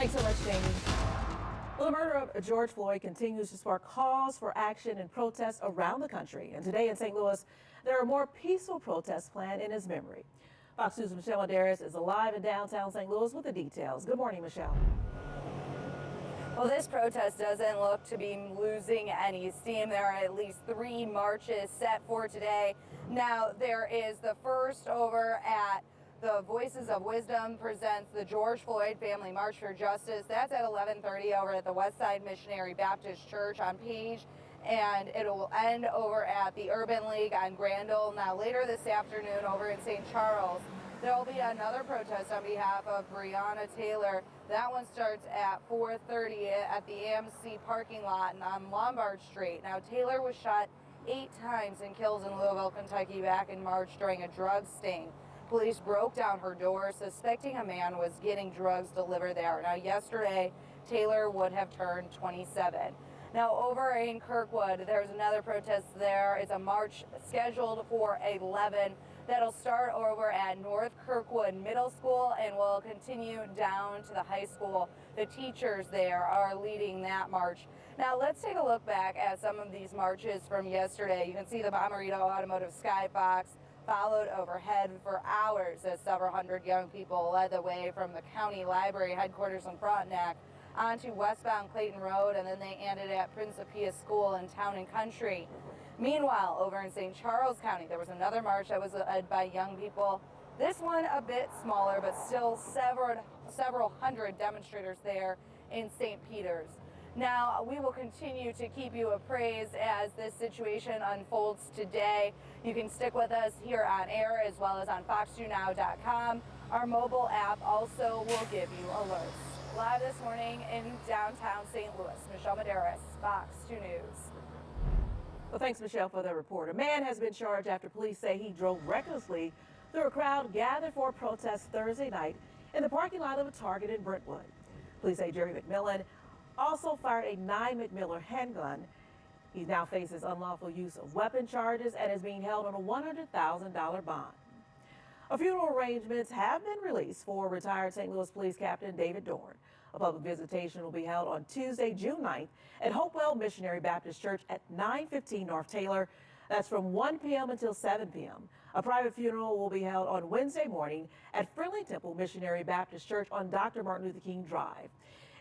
Thanks so much, Jamie. Well, the murder of George Floyd continues to spark calls for action and protests around the country. And today in St. Louis, there are more peaceful protests planned in his memory. Fox News' Michelle Madaris is live in downtown St. Louis with the details. Good morning, Michelle. Well, this protest doesn't look to be losing any steam. There are at least 3 marches set for today. Now, there is the first over at the Voices of Wisdom presents the George Floyd Family March for Justice. That's at 11:30 over at the Westside Missionary Baptist Church on Page, and it will end over at the Urban League on Grandel. Now, later this afternoon over in St. Charles, there will be another protest on behalf of Breonna Taylor. That one starts at 4:30 at the AMC parking lot and on Lombard Street. Now, Taylor was shot 8 times and killed in Louisville, Kentucky back in March during a drug sting. Police broke down her door, suspecting a man was getting drugs delivered there. Now, yesterday, Taylor would have turned 27. Now, over in Kirkwood, there's another protest there. It's a march scheduled for 11. That'll start over at North Kirkwood Middle School and will continue down to the high school. The teachers there are leading that march. Now, let's take a look back at some of these marches from yesterday. You can see the Bomarito Automotive Skybox followed overhead for hours as several hundred young people led the way from the county library headquarters in Frontenac onto westbound Clayton Road, and then they ended at Principia School in Town and Country. Meanwhile, over in St. Charles County, there was another march that was led by young people. This one a bit smaller, but still several hundred demonstrators there in St. Peter's. Now, we will continue to keep you appraised as this situation unfolds today. You can stick with us here on air as well as on fox2now.com. Our mobile app also will give you alerts. Live this morning in downtown St. Louis, Michelle Madaris, Fox 2 News. Well, thanks, Michelle, for the report. A man has been charged after police say he drove recklessly through a crowd gathered for a protest Thursday night in the parking lot of a Target in Brentwood. Police say Jerry McMillan also fired a 9mm handgun. He now faces unlawful use of weapon charges and is being held on a $100,000 bond. Funeral arrangements have been released for retired St. Louis Police Captain David Dorn. A public visitation will be held on Tuesday, June 9th at Hopewell Missionary Baptist Church at 915 North Taylor. That's from 1 p.m. until 7 p.m. A private funeral will be held on Wednesday morning at Friendly Temple Missionary Baptist Church on Dr. Martin Luther King Drive.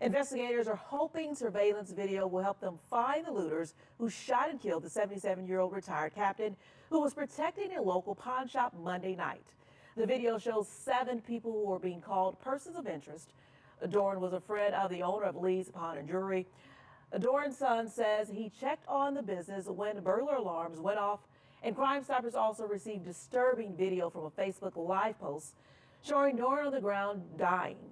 Investigators are hoping surveillance video will help them find the looters who shot and killed the 77-year-old retired captain who was protecting a local pawn shop Monday night. The video shows 7 people who were being called persons of interest. Dorn was a friend of the owner of Lee's Pawn and Jewelry. Dorn's son says he checked on the business when burglar alarms went off, and Crime Stoppers also received disturbing video from a Facebook Live post showing Dorn on the ground dying.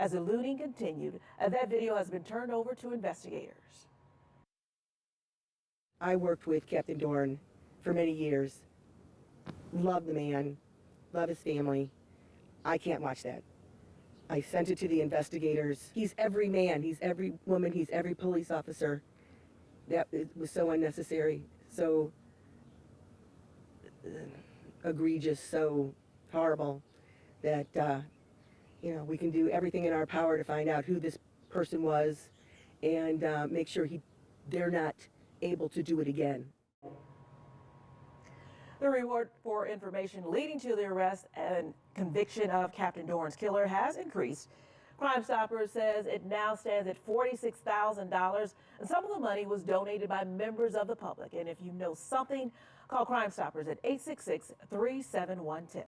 As the looting continued, that video has been turned over to investigators. I worked with Captain Dorn for many years. Love the man, love his family. I can't watch that. I sent it to the investigators. He's every man, he's every woman, he's every police officer. That was so unnecessary, so egregious, so horrible that you know, we can do everything in our power to find out who this person was and make sure they're not able to do it again. The reward for information leading to the arrest and conviction of Captain Dorn's killer has increased. Crime Stoppers says it now stands at $46,000, and some of the money was donated by members of the public. And if you know something, call Crime Stoppers at 866-371-10.